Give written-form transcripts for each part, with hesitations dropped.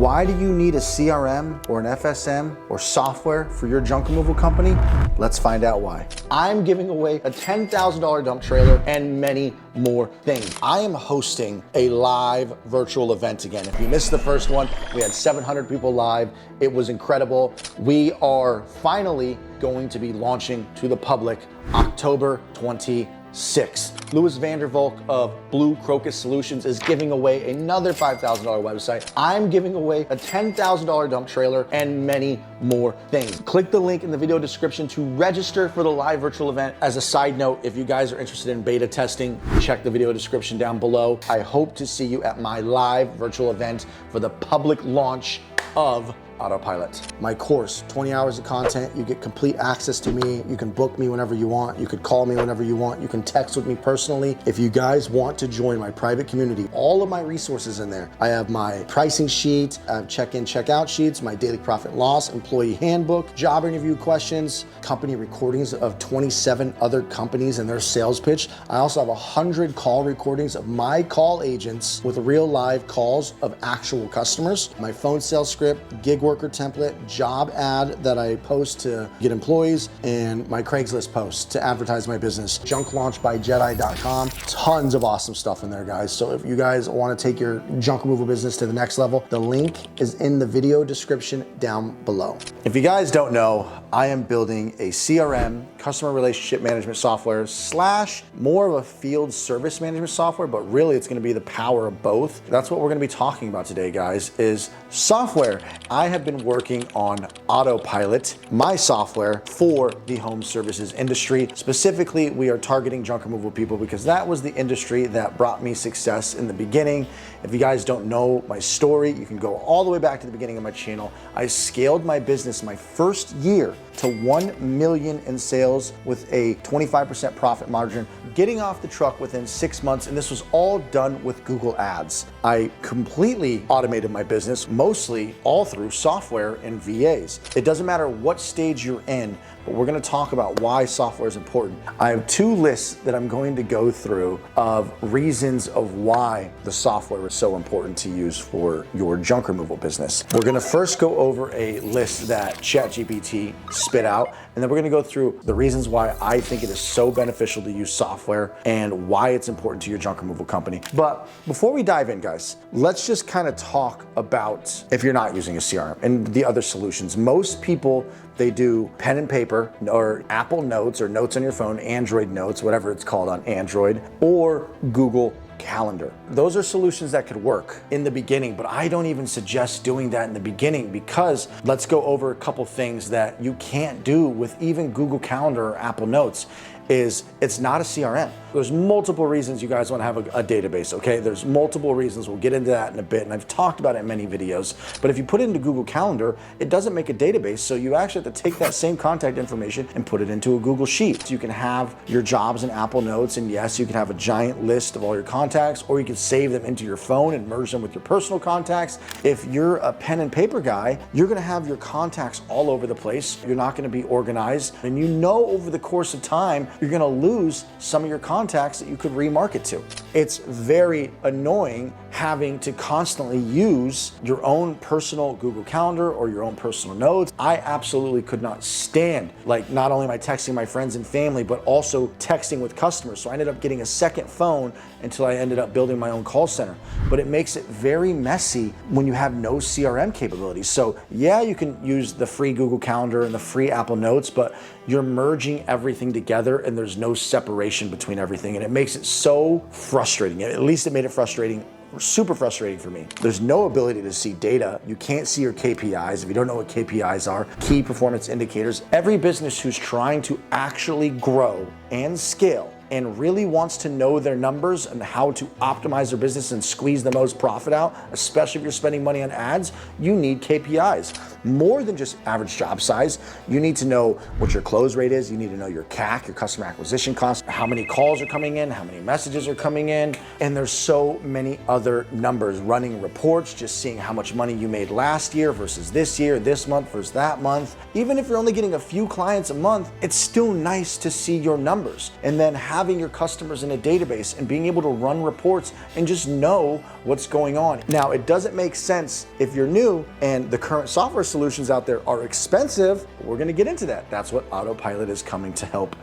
Why do you need a CRM or an FSM or software for your junk removal company? Let's find out why. I'm giving away a $10,000 dump trailer and many more things. I am hosting a live virtual event again. If you missed the first one, we had 700 people live. It was incredible. We are finally going to be launching to the public October 26th. Louis Vandervolk of Blue Crocus Solutions is giving away another $5,000 website. I'm giving away a $10,000 dump trailer and many more things. Click the link in the video description to register for the live virtual event. As a side note, if you guys are interested in beta testing, check the video description down below. I hope to see you at my live virtual event for the public launch of Autopilot. My course, 20 hours of content. You get complete access to me. You can book me whenever you want. You could call me whenever you want. You can text with me personally. If you guys want to join my private community, all of my resources in there. I have my pricing sheet, I have check-in, check-out sheets, my daily profit loss, employee handbook, job interview questions, company recordings of 27 other companies and their sales pitch. I also have 100 call recordings of my call agents with real live calls of actual customers, my phone sales script, gig worker template, job ad that I post to get employees, and my Craigslist posts to advertise my business. junklaunchbydedi.com. Tons of awesome stuff in there, guys. So if you guys want to take your junk removal business to the next level, the link is in the video description down below. If you guys don't know, I am building a CRM, customer relationship management software / more of a field service management software, but really it's going to be the power of both. That's what we're going to be talking about today, guys, is software. I have been working on Autopilot, my software for the home services industry. Specifically, we are targeting junk removal people because that was the industry that brought me success in the beginning. If you guys don't know my story, you can go all the way back to the beginning of my channel. I scaled my business my first year to 1 million in sales with a 25% profit margin, getting off the truck within 6 months, and this was all done with Google Ads. I completely automated my business, mostly all through software and VAs. It doesn't matter what stage you're in, but we're gonna talk about why software is important. I have 2 lists that I'm going to go through of reasons of why the software is so important to use for your junk removal business. We're gonna first go over a list that ChatGPT spit out, and then we're gonna go through the reasons why I think it is so beneficial to use software and why it's important to your junk removal company. But before we dive in, guys, let's just kind of talk about if you're not using a CRM and the other solutions. Most people, they do pen and paper or Apple Notes or notes on your phone, Android Notes, whatever it's called on Android, or Google Calendar. Those are solutions that could work in the beginning, but I don't even suggest doing that in the beginning because let's go over a couple things that you can't do with even Google Calendar or Apple Notes. It's not a CRM. There's multiple reasons you guys want to have a database, okay? There's multiple reasons. We'll get into that in a bit, and I've talked about it in many videos. But if you put it into Google Calendar, it doesn't make a database, so you actually have to take that same contact information and put it into a Google Sheet. You can have your jobs in Apple Notes, and yes, you can have a giant list of all your contacts, or you can save them into your phone and merge them with your personal contacts. If you're a pen and paper guy, you're gonna have your contacts all over the place. You're not gonna be organized, and you know over the course of time, you're gonna lose some of your contacts that you could remarket to. It's very annoying having to constantly use your own personal Google Calendar or your own personal notes. I absolutely could not stand, like, not only am I texting my friends and family, but also texting with customers. So I ended up getting a second phone until I ended up building my own call center. But it makes it very messy when you have no CRM capabilities. So yeah, you can use the free Google Calendar and the free Apple Notes, but you're merging everything together and there's no separation between everything. And it makes it so frustrating. At least it made it frustrating, super frustrating for me. There's no ability to see data. You can't see your KPIs. If you don't know what KPIs are, key performance indicators, every business who's trying to actually grow and scale and really wants to know their numbers and how to optimize their business and squeeze the most profit out, especially if you're spending money on ads, you need KPIs. More than just average job size, you need to know what your close rate is. You need to know your CAC, your customer acquisition cost, how many calls are coming in, how many messages are coming in, and there's so many other numbers, running reports, just seeing how much money you made last year versus this year, this month versus that month. Even if you're only getting a few clients a month, it's still nice to see your numbers. And then have having your customers in a database and being able to run reports and just know what's going on. Now, it doesn't make sense if you're new and the current software solutions out there are expensive. We're gonna get into that. That's what Autopilot is coming to help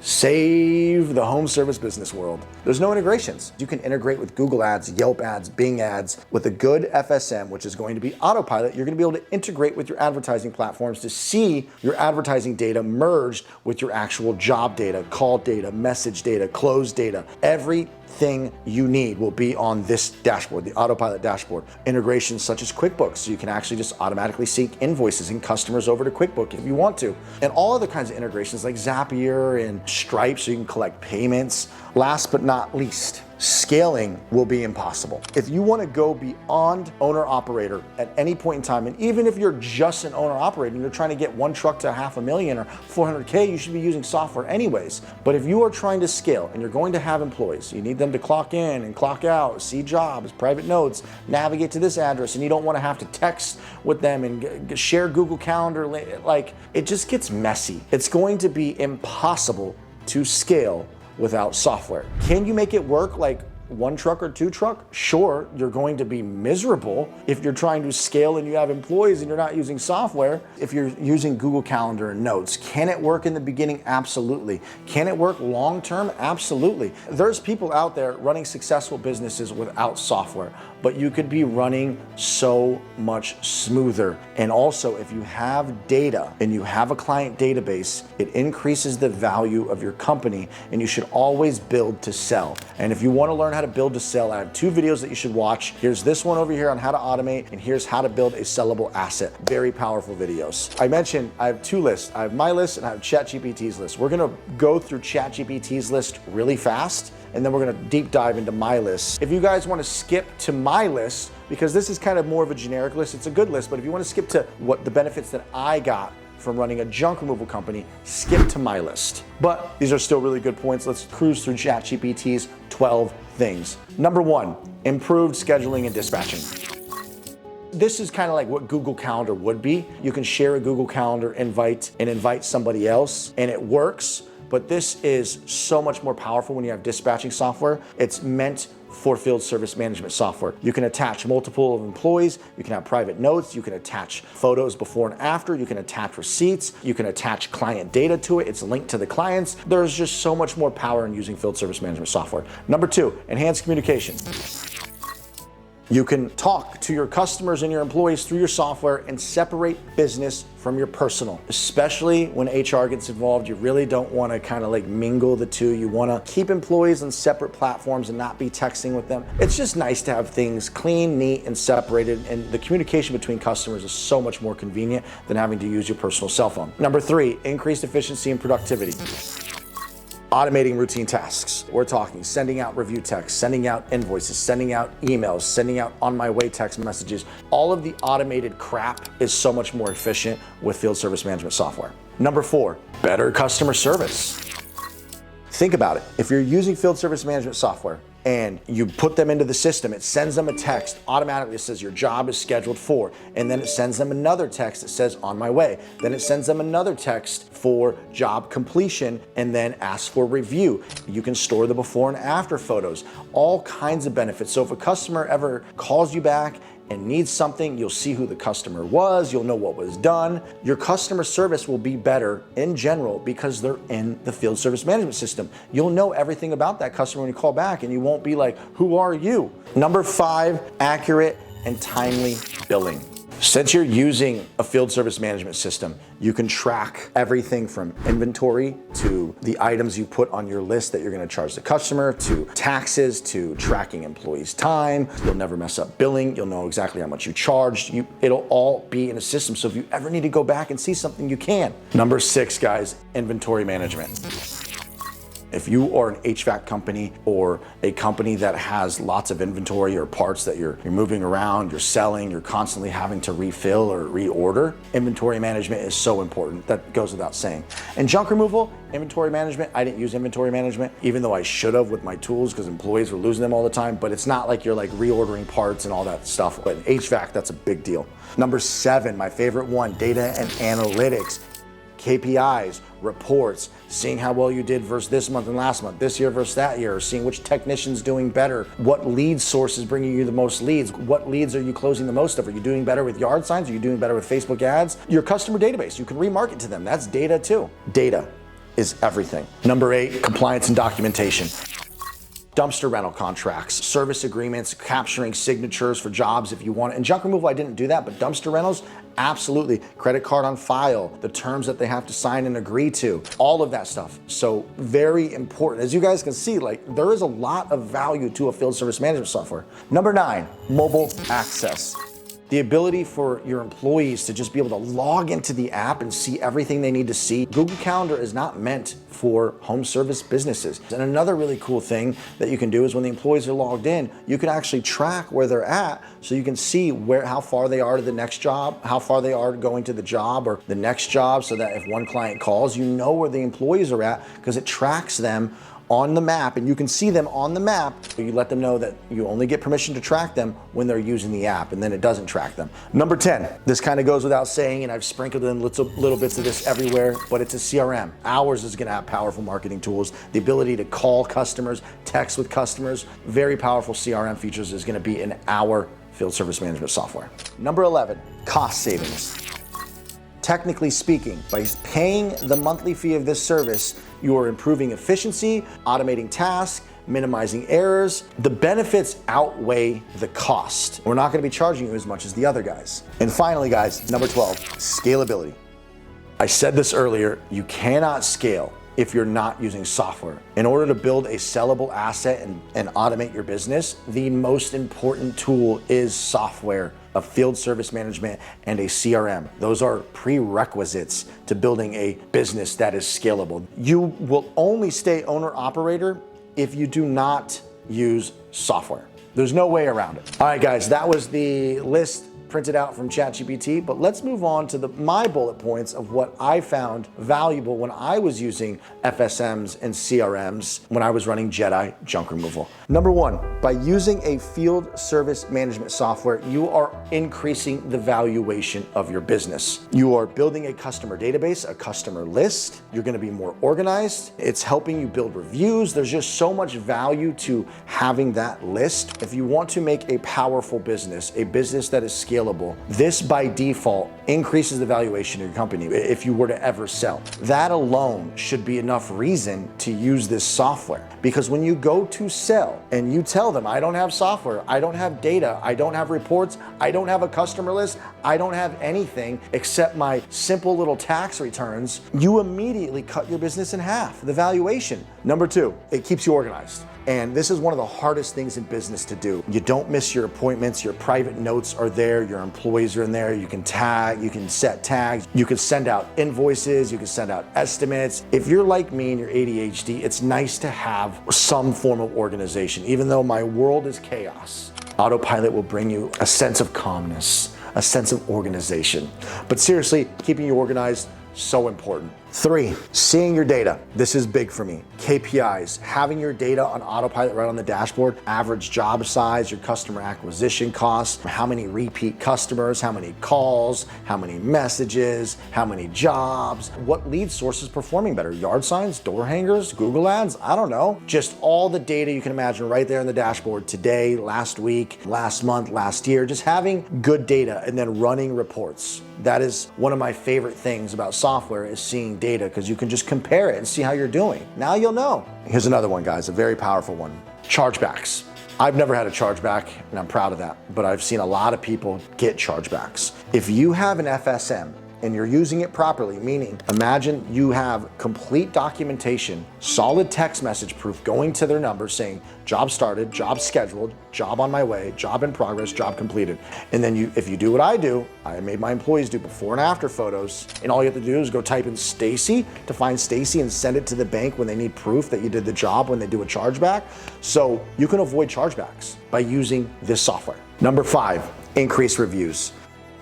save the home service business world. There's no integrations. You can integrate with Google Ads, Yelp Ads, Bing Ads. With a good FSM, which is going to be Autopilot, you're gonna be able to integrate with your advertising platforms to see your advertising data merged with your actual job data, call data, message data, close data. Everything you need will be on this dashboard, the Autopilot dashboard. Integrations such as QuickBooks, so you can actually just automatically sync invoices and customers over to QuickBooks if you want to. And all other kinds of integrations like Zapier and Stripe, so you can collect payments. Last but not least, scaling will be impossible. If you want to go beyond owner-operator at any point in time, and even if you're just an owner-operator and you're trying to get one truck to $500,000 or 400K, you should be using software anyways. But if you are trying to scale and you're going to have employees, you need them to clock in and clock out, see jobs, private notes, navigate to this address, and you don't want to have to text with them and share Google Calendar, like it just gets messy. It's going to be impossible to scale without software. Can you make it work like one truck or two truck? Sure, you're going to be miserable if you're trying to scale and you have employees and you're not using software. If you're using Google Calendar and Notes, can it work in the beginning? Absolutely. Can it work long term? Absolutely. There's people out there running successful businesses without software, but you could be running so much smoother. And also, if you have data and you have a client database, it increases the value of your company, and you should always build to sell. And if you want to learn how to build to sell, I have two videos that you should watch. Here's this one over here on how to automate, and here's how to build a sellable asset. Very powerful videos. I mentioned I have two lists. I have my list and I have ChatGPT's list. We're gonna go through ChatGPT's list really fast, and then we're gonna deep dive into my list. If you guys wanna skip to my list, because this is kind of more of a generic list, it's a good list, but if you wanna skip to what the benefits that I got from running a junk removal company, skip to my list. But these are still really good points. Let's cruise through ChatGPT's 12 things. Number one, improved scheduling and dispatching. This is kind of like what Google Calendar would be. You can share a Google Calendar invite and invite somebody else, and it works. But this is so much more powerful when you have dispatching software. It's meant for field service management software. You can attach multiple employees, you can have private notes, you can attach photos before and after, you can attach receipts, you can attach client data to it, it's linked to the clients. There's just so much more power in using field service management software. Number two, enhanced communication. You can talk to your customers and your employees through your software and separate business from your personal. Especially when HR gets involved, you really don't want to kind of like mingle the two. You want to keep employees on separate platforms and not be texting with them. It's just nice to have things clean, neat, and separated, and the communication between customers is so much more convenient than having to use your personal cell phone. Number three, increased efficiency and productivity. Automating routine tasks. We're talking sending out review texts, sending out invoices, sending out emails, sending out on my way text messages. All of the automated crap is so much more efficient with field service management software. Number four, better customer service. Think about it. If you're using field service management software and you put them into the system, it sends them a text automatically that says your job is scheduled for, and then it sends them another text that says on my way. Then it sends them another text for job completion and then asks for review. You can store the before and after photos, all kinds of benefits. So if a customer ever calls you back and needs something, you'll see who the customer was, you'll know what was done. Your customer service will be better in general because they're in the field service management system. You'll know everything about that customer when you call back, and you won't be like, who are you? Number five, accurate and timely billing. Since you're using a field service management system, you can track everything from inventory to the items you put on your list that you're going to charge the customer, to taxes, to tracking employees' time. You'll never mess up billing. You'll know exactly how much you charged. It'll all be in a system. So if you ever need to go back and see something, you can. Number six, guys, inventory management. If you are an HVAC company or a company that has lots of inventory or parts that you're moving around, you're selling, you're constantly having to refill or reorder, inventory management is so important. That goes without saying. And junk removal, inventory management, I didn't use inventory management, even though I should have with my tools because employees were losing them all the time, but it's not like you're like reordering parts and all that stuff. But in HVAC, that's a big deal. Number seven, my favorite one, data and analytics. KPIs, reports, seeing how well you did versus this month and last month, this year versus that year, seeing which technician's doing better, what lead source is bringing you the most leads, what leads are you closing the most of, are you doing better with yard signs, are you doing better with Facebook ads, your customer database, you can remarket to them, that's data too. Data is everything. Number 8, compliance and documentation. Dumpster rental contracts, service agreements, capturing signatures for jobs if you want it. In junk removal, I didn't do that, but dumpster rentals, absolutely. Credit card on file, the terms that they have to sign and agree to, all of that stuff. So very important. As you guys can see, like there is a lot of value to a field service management software. Number 9, mobile access. The ability for your employees to just be able to log into the app and see everything they need to see. Google Calendar is not meant for home service businesses. And another really cool thing that you can do is when the employees are logged in, you can actually track where they're at so you can see how far they are to the next job, how far they are going to the job or the next job, so that if one client calls, you know where the employees are at because it tracks them on the map, and you can see them on the map. You let them know that you only get permission to track them when they're using the app, and then it doesn't track them. Number 10, this kind of goes without saying, and I've sprinkled in little bits of this everywhere, but it's a CRM. Ours is gonna have powerful marketing tools, the ability to call customers, text with customers, very powerful CRM features is gonna be in our field service management software. Number 11, cost savings. Technically speaking, by paying the monthly fee of this service, you are improving efficiency, automating tasks, minimizing errors. The benefits outweigh the cost. We're not gonna be charging you as much as the other guys. And finally, guys, number 12, scalability. I said this earlier, you cannot scale if you're not using software. In order to build a sellable asset and automate your business, the most important tool is software, a field service management, and a CRM. Those are prerequisites to building a business that is scalable. You will only stay owner-operator if you do not use software. There's no way around it. All right, guys, that was the list printed out from ChatGPT, but let's move on to my bullet points of what I found valuable when I was using FSMs and CRMs when I was running Jedi junk removal. Number 1, by using a field service management software, you are increasing the valuation of your business. You are building a customer database, a customer list. You're gonna be more organized. It's helping you build reviews. There's just so much value to having that list. If you want to make a powerful business, a business that is scalable, this by default increases the valuation of your company if you were to ever sell. That alone should be enough reason to use this software, because when you go to sell and you tell them, I don't have software, I don't have data, I don't have reports, I don't have a customer list, I don't have anything except my simple little tax returns, you immediately cut your business in half, the valuation. Number 2, it keeps you organized. And this is one of the hardest things in business to do. You don't miss your appointments, your private notes are there, your employees are in there, you can tag, you can set tags, you can send out invoices, you can send out estimates. If you're like me and you're ADHD, it's nice to have some form of organization. Even though my world is chaos, Autopilot will bring you a sense of calmness, a sense of organization. But seriously, keeping you organized, so important. 3, seeing your data. This is big for me. KPIs, having your data on Autopilot right on the dashboard, average job size, your customer acquisition costs, how many repeat customers, how many calls, how many messages, how many jobs, what lead source is performing better, yard signs, door hangers, Google ads, I don't know. Just all the data you can imagine right there in the dashboard today, last week, last month, last year, just having good data and then running reports. That is one of my favorite things about software, is seeing data, because you can just compare it and see how you're doing. Now you'll know. Here's another one, guys, a very powerful one. Chargebacks. I've never had a chargeback, and I'm proud of that, but I've seen a lot of people get chargebacks. If you have an FSM and you're using it properly, meaning imagine you have complete documentation, solid text message proof going to their number saying job started, job scheduled, job on my way, job in progress, job completed. And then if you do what I do, I made my employees do before and after photos, and all you have to do is go type in Stacy to find Stacy and send it to the bank when they need proof that you did the job when they do a chargeback. So you can avoid chargebacks by using this software. Number 5, increase reviews.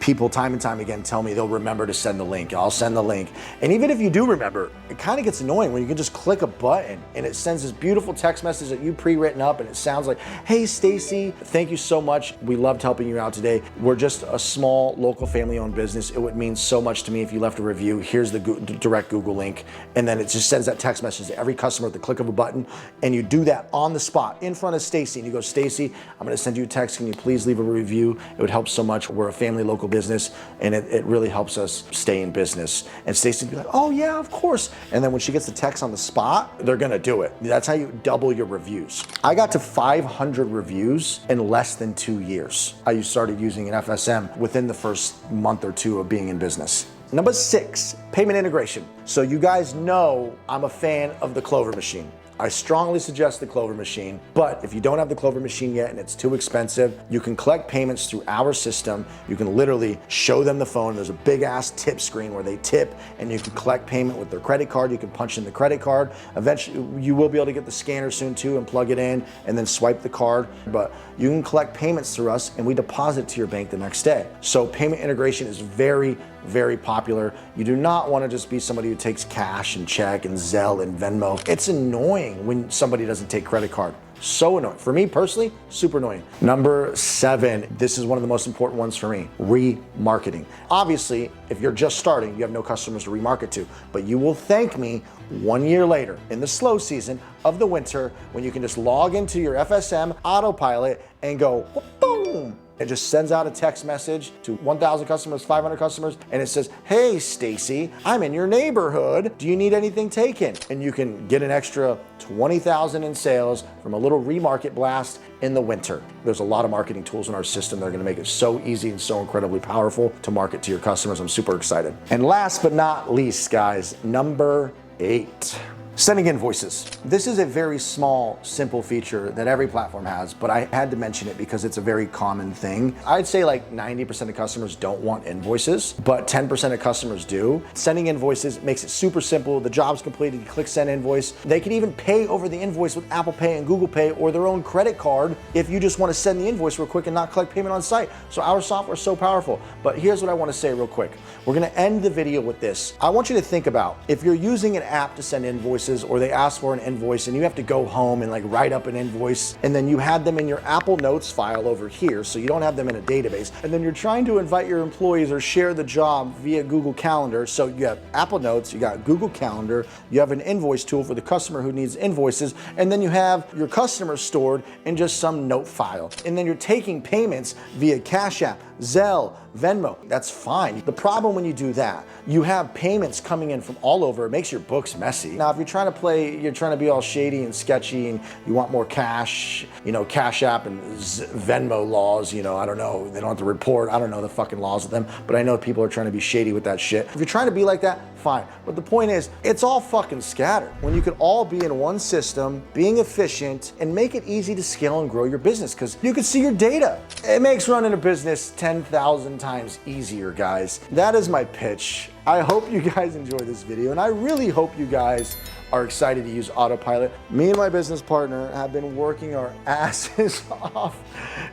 people time and time again tell me they'll remember to send the link. I'll send the link. And even if you do remember, it kind of gets annoying when you can just click a button and it sends this beautiful text message that you pre-written up and it sounds like, hey Stacy, thank you so much. We loved helping you out today. We're just a small local family owned business. It would mean so much to me if you left a review. Here's the direct Google link. And then it just sends that text message to every customer at the click of a button. And you do that on the spot in front of Stacy. And you go, Stacy, I'm gonna send you a text. Can you please leave a review? It would help so much. We're a family local business and it really helps us stay in business. And Stacy would be like, oh yeah, of course. And then when she gets the text on the spot, they're gonna do it. That's how you double your reviews. I got to 500 reviews in less than 2 years. I started using an FSM within the first month or two of being in business. Number 6, payment integration. So you guys know I'm a fan of the Clover machine. I strongly suggest the Clover machine, but if you don't have the Clover machine yet and it's too expensive, you can collect payments through our system. You can literally show them the phone. There's a big ass tip screen where they tip and you can collect payment with their credit card. You can punch in the credit card. Eventually, you will be able to get the scanner soon too and plug it in and then swipe the card. But you can collect payments through us and we deposit it to your bank the next day. So payment integration is very, very popular. You do not want to just be somebody who takes cash and check and Zelle and Venmo. It's annoying when somebody doesn't take credit card. So annoying. For me personally, super annoying. Number 7, this is one of the most important ones for me, remarketing. Obviously, if you're just starting, you have no customers to remarket to, but you will thank me 1 year later in the slow season of the winter when you can just log into your FSM Autopilot and go, boom. It just sends out a text message to 1,000 customers, 500 customers, and it says, hey, Stacy, I'm in your neighborhood. Do you need anything taken? And you can get an extra 20,000 in sales from a little remarket blast in the winter. There's a lot of marketing tools in our system that are gonna make it so easy and so incredibly powerful to market to your customers. I'm super excited. And last but not least, guys, number 8. Sending invoices. This is a very small, simple feature that every platform has, but I had to mention it because it's a very common thing. I'd say like 90% of customers don't want invoices, but 10% of customers do. Sending invoices makes it super simple. The job's completed, you click send invoice. They can even pay over the invoice with Apple Pay and Google Pay or their own credit card if you just want to send the invoice real quick and not collect payment on site. So our software is so powerful. But here's what I want to say real quick. We're gonna end the video with this. I want you to think about if you're using an app to send invoices or they ask for an invoice and you have to go home and like write up an invoice and then you had them in your Apple Notes file over here so you don't have them in a database, and then you're trying to invite your employees or share the job via Google Calendar. So you have Apple Notes, you got Google Calendar, you have an invoice tool for the customer who needs invoices, and then you have your customers stored in just some note file. And then you're taking payments via Cash App, Zelle, Venmo. That's fine. The problem when you do that, you have payments coming in from all over. It makes your books messy. Now, if you're trying to be all shady and sketchy and you want more cash, Cash App and Venmo laws, I don't know, they don't have to report. I don't know the fucking laws of them, but I know people are trying to be shady with that shit. If you're trying to be like that, fine. But the point is, it's all fucking scattered. When you could all be in one system, being efficient, and make it easy to scale and grow your business because you can see your data. It makes running a business 10,000 times easier, guys. That is my pitch. I hope you guys enjoy this video, and I really hope you guys are excited to use Autopilot. Me and my business partner have been working our asses off,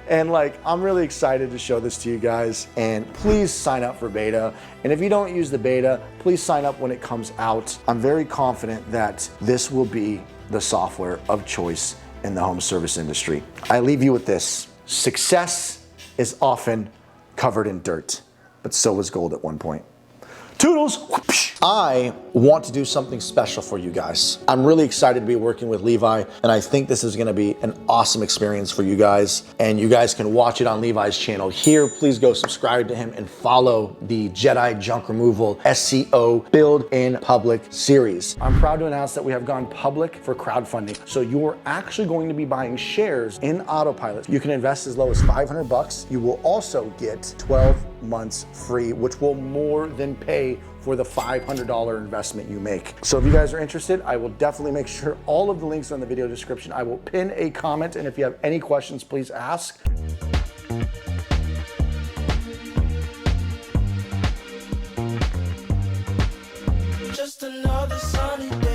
and I'm really excited to show this to you guys. And please sign up for beta. And if you don't use the beta, please sign up when it comes out. I'm very confident that this will be the software of choice in the home service industry. I leave you with this. Success is often covered in dirt, but so was gold at one point. Toodles! I want to do something special for you guys. I'm really excited to be working with Levi, and I think this is gonna be an awesome experience for you guys. And you guys can watch it on Levi's channel here. Please go subscribe to him and follow the Jedi Junk Removal SEO Build in Public series. I'm proud to announce that we have gone public for crowdfunding. So you're actually going to be buying shares in Autopilot. You can invest as low as $500. You will also get 12 months free, which will more than pay for the $500 investment you make. So if you guys are interested, I will definitely make sure all of the links are in the video description. I will pin a comment, and if you have any questions, please ask. Just another sunny day.